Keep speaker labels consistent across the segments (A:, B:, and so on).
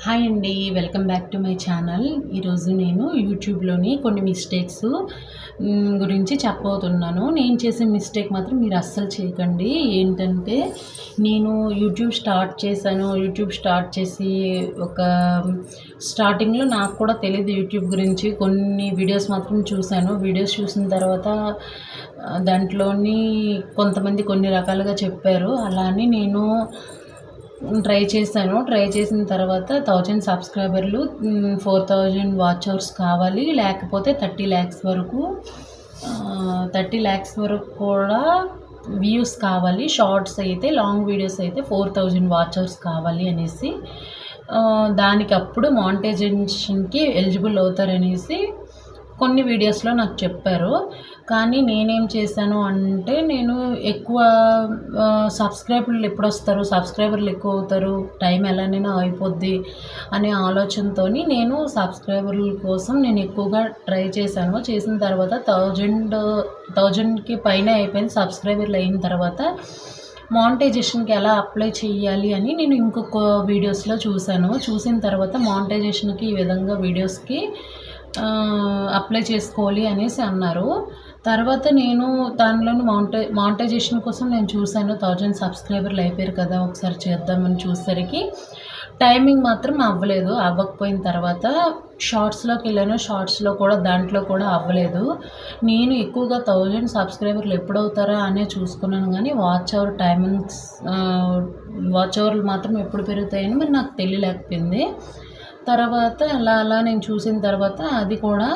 A: Hi అండి. Welcome back to my channel. ఈరోజు నేను యూట్యూబ్‌లోని కొన్ని మిస్టేక్స్ గురించి చెప్పబోతున్నాను. నేను చేసే మిస్టేక్ మాత్రం మీరు అస్సలు చేయకండి. ఏంటంటే నేను యూట్యూబ్ స్టార్ట్ చేశాను. యూట్యూబ్ స్టార్ట్ చేసి ఒక స్టార్టింగ్‌లో నాకు కూడా తెలీదు యూట్యూబ్ గురించి. కొన్ని వీడియోస్ మాత్రం చూశాను. వీడియోస్ చూసిన తర్వాత దాంట్లోని కొంతమంది కొన్ని రకాలుగా చెప్పారు. అలా అని నేను ట్రై చేశాను. ట్రై చేసిన తర్వాత 1000 సబ్స్క్రైబర్లు, 4000 వాచ్ అవర్స్ కావాలి. లేకపోతే 30 lakhs వరకు 30 lakhs వరకు కూడా వ్యూస్ కావాలి. షార్ట్స్ అయితే, లాంగ్ వీడియోస్ అయితే 4000 వాచ్ అవర్స్ కావాలి అనేసి దానికి అప్పుడు మానిటైజేషన్‌కి ఎలిజిబుల్ అవుతారనేసి కొన్ని వీడియోస్‌లో నాకు చెప్పారు. కానీ నేనేం చేశాను అంటే, నేను ఎక్కువ సబ్స్క్రైబర్లు ఎప్పుడొస్తారు, సబ్స్క్రైబర్లు ఎక్కువ అవుతారు, టైం ఎలానైనా అయిపోద్ది అనే ఆలోచనతోని నేను సబ్స్క్రైబర్ల కోసం నేను ఎక్కువగా ట్రై చేశాను. చేసిన తర్వాత 1000కి పైనే అయిపోయింది. సబ్స్క్రైబర్లు అయిన తర్వాత మానిటైజేషన్‌కి ఎలా అప్లై చేయాలి అని నేను ఇంకొక వీడియోస్‌లో చూశాను. చూసిన తర్వాత మానిటైజేషన్‌కి ఈ విధంగా వీడియోస్‌కి అప్లై చేసుకోవాలి అనేసి అన్నారు. తర్వాత నేను దానిలోని మానిటైజేషన్ కోసం నేను చూశాను. 1000 సబ్స్క్రైబర్లు అయిపోయారు కదా, ఒకసారి చేద్దామని చూసేసరికి టైమింగ్ మాత్రం అవ్వలేదు. అవ్వకపోయిన తర్వాత షార్ట్స్‌లోకి వెళ్ళాను. షార్ట్స్‌లో కూడా దాంట్లో కూడా అవ్వలేదు. నేను ఎక్కువగా 1000 సబ్స్క్రైబర్లు ఎప్పుడవుతారా అనే చూసుకున్నాను కానీ వాచ్ అవర్ టైమింగ్స్ వాచ్ అవర్లు మాత్రం ఎప్పుడు పెరుగుతాయని మరి నాకు తెలియలేకపోయింది. తర్వాత అలా నేను చూసిన తర్వాత అది కూడా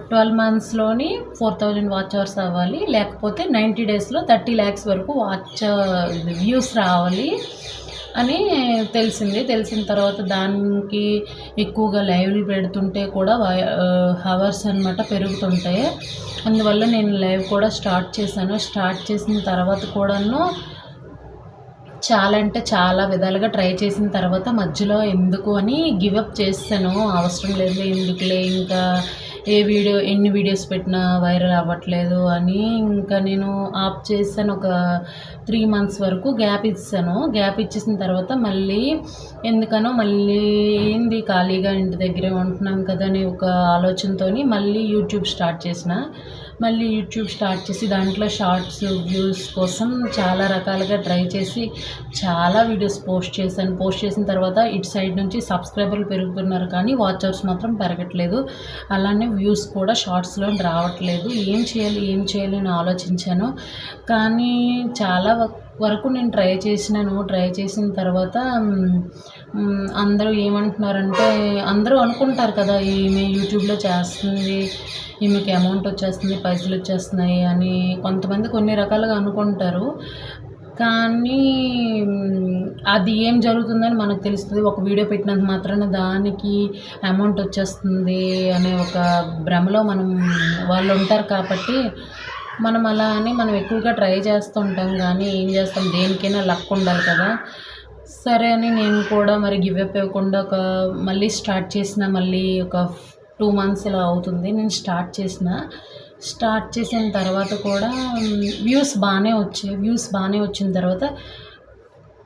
A: 12 మంత్స్‌లోని 4000 వాచ్ అవర్స్ అవ్వాలి. లేకపోతే 90 డేస్‌లో 30 lakhs వరకు వ్యూస్ రావాలి అని తెలిసింది. తెలిసిన తర్వాత దానికి ఎక్కువగా లైవ్‌లు పెడుతుంటే కూడా హవర్స్ అనమాట పెరుగుతుంటాయి. అందువల్ల నేను లైవ్ కూడా స్టార్ట్ చేశాను. స్టార్ట్ చేసిన తర్వాత కూడాను చాలా అంటే చాలా విధాలుగా ట్రై చేసిన తర్వాత మధ్యలో ఎందుకు అని గివ్ అప్ చేసేసాను. అవసరం లేదు, ఎందుకులే, ఇంకా ఎన్ని వీడియోస్ పెట్టినా వైరల్ అవ్వట్లేదు అని ఇంకా నేను ఆఫ్ చేశాను. ఒక 3 months వరకు గ్యాప్ ఇచ్చేసాను. గ్యాప్ ఇచ్చేసిన తర్వాత మళ్ళీ ఎందుకనో మళ్ళీ ఏంది ఖాళీగా ఇంటి దగ్గరే ఉంటున్నాం కదా అని ఒక ఆలోచనతోని మళ్ళీ యూట్యూబ్ స్టార్ట్ చేసిన. మళ్ళీ యూట్యూబ్ స్టార్ట్ చేసి దాంట్లో షార్ట్స్ వ్యూస్ కోసం చాలా రకాలుగా ట్రై చేసి చాలా వీడియోస్ పోస్ట్ చేశాను. పోస్ట్ చేసిన తర్వాత ఇటు సైడ్ నుంచి సబ్స్క్రైబర్లు పెరుగుతున్నారు కానీ వాచ్ అవర్స్ మాత్రం పెరగట్లేదు. అలానే వ్యూస్ కూడా షార్ట్స్లో రావట్లేదు. ఏం చేయాలి అని ఆలోచించాను. కానీ చాలా వరకు నేను ట్రై చేసినాను. ట్రై చేసిన తర్వాత అందరూ ఏమంటున్నారంటే, అందరూ అనుకుంటారు కదా ఈమె యూట్యూబ్లో చేస్తుంది, ఈమెకి అమౌంట్ వచ్చేస్తుంది, పైసలు వచ్చేస్తున్నాయి అని కొంతమంది కొన్ని రకాలుగా అనుకుంటారు. కానీ అది ఏం జరుగుతుందని మనకు తెలుస్తుంది. ఒక వీడియో పెట్టినంత మాత్రాన దానికి అమౌంట్ వచ్చేస్తుంది అనే ఒక భ్రమలో వాళ్ళు ఉంటారు కాబట్టి మనం అలా అని మనం ఎక్కువగా ట్రై చేస్తుంటాం. కానీ ఏం చేస్తాం, దేనికైనా లక్ ఉండాలి కదా. సరే అని నేను కూడా మరి గివ్ అప్ ఇవ్వకుండా మళ్ళీ స్టార్ట్ చేసిన. మళ్ళీ ఒక 2 months ఇలా అవుతుంది నేను స్టార్ట్ చేసిన తర్వాత కూడా వ్యూస్ బాగానే వచ్చాయి. వ్యూస్ బాగానే వచ్చిన తర్వాత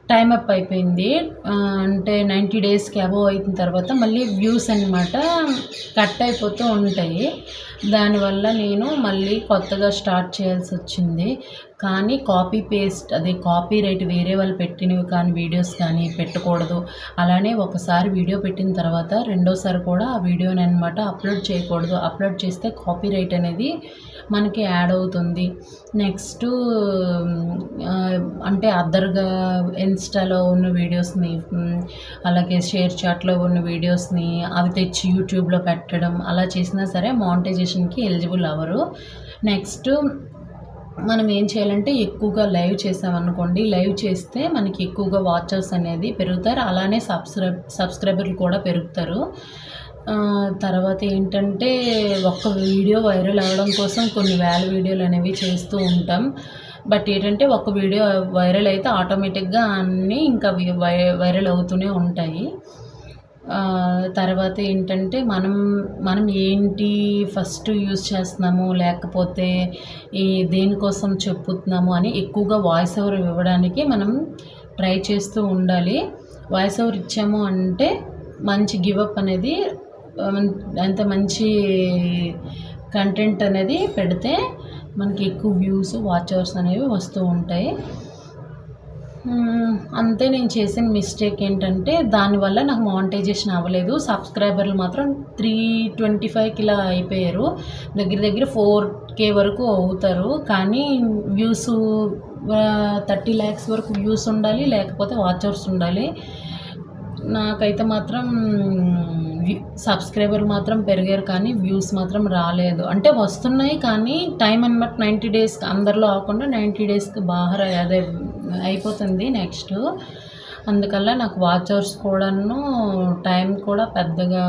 A: టైం అప్ అయిపోయింది. అంటే 90 daysకి అబోవ్ అయిన తర్వాత మళ్ళీ వ్యూస్ అనమాట కట్ అయిపోతూ ఉంటాయి. దానివల్ల నేను మళ్ళీ కొత్తగా స్టార్ట్ చేయాల్సి వచ్చింది. కానీ కాపీ రైట్ వేరే వాళ్ళు పెట్టినవి కానీ వీడియోస్ కానీ పెట్టకూడదు. అలానే ఒకసారి వీడియో పెట్టిన తర్వాత రెండోసారి కూడా ఆ వీడియోని అనమాట అప్లోడ్ చేయకూడదు. అప్లోడ్ చేస్తే కాపీ రైట్ అనేది మనకి యాడ్ అవుతుంది. నెక్స్ట్ అంటే అదర్గా ఇన్స్టాలో ఉన్న వీడియోస్ని, అలాగే షేర్ చాట్లో ఉన్న వీడియోస్ని అవి తెచ్చి యూట్యూబ్లో పెట్టడం అలా చేసినా సరే మానిటైజేషన్కి ఎలిజిబుల్ అవ్వరు. నెక్స్ట్ మనం ఏం చేయాలంటే ఎక్కువగా లైవ్ చేసామనుకోండి, లైవ్ చేస్తే మనకి ఎక్కువగా వాచర్స్ అనేది పెరుగుతారు. అలానే సబ్స్క్రైబర్లు కూడా పెరుగుతారు. తర్వాత ఏంటంటే ఒక్క వీడియో వైరల్ అవ్వడం కోసం కొన్ని వేల వీడియోలు అనేవి చేస్తూ ఉంటాం. బట్ ఏంటంటే ఒక వీడియో వైరల్ అయితే ఆటోమేటిక్గా అన్నీ ఇంకా వైరల్ అవుతూనే ఉంటాయి. తర్వాత ఏంటంటే మనం ఏంటి ఫస్ట్ యూజ్ చేస్తున్నాము, లేకపోతే దేనికోసం చెప్పుతున్నాము అని ఎక్కువగా వాయిస్ ఓవర్ ఇవ్వడానికి మనం ట్రై చేస్తూ ఉండాలి. వాయిస్ ఓవర్ ఇచ్చాము అంటే మంచి గివప్ అనేది అంత మంచి కంటెంట్ అనేది పెడితే మనకి ఎక్కువ వ్యూస్ వాచ్ అవర్స్ అనేవి వస్తూ ఉంటాయి. అంతే నేను చేసిన మిస్టేక్ ఏంటంటే దానివల్ల నాకు మానిటైజేషన్ అవ్వలేదు. సబ్స్క్రైబర్లు మాత్రం 325కి ఇలా అయిపోయారు. దగ్గర దగ్గర 4K వరకు అవుతారు. కానీ వ్యూస్ 30 lakhs వరకు వ్యూస్ ఉండాలి, లేకపోతే వాచ్ అవర్స్ ఉండాలి. నాకైతే మాత్రం సబ్స్క్రైబర్ మాత్రం పెరిగారు కానీ వ్యూస్ మాత్రం రాలేదు. అంటే వస్తున్నాయి కానీ టైం అనమాట 90 days అందరిలో అవ్వకుండా 90 daysకి బాగా అదే అయిపోతుంది నెక్స్ట్. అందుకల్ల నాకు వాచ్ అవర్స్ కూడాను టైం కూడా పెద్దగా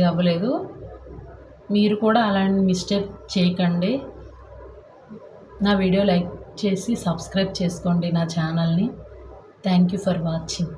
A: అవ్వలేదు. మీరు కూడా అలాంటి మిస్టేక్ చేయకండి. నా వీడియో లైక్ చేసి సబ్స్క్రైబ్ చేసుకోండి నా ఛానల్ని. Thank you for watching.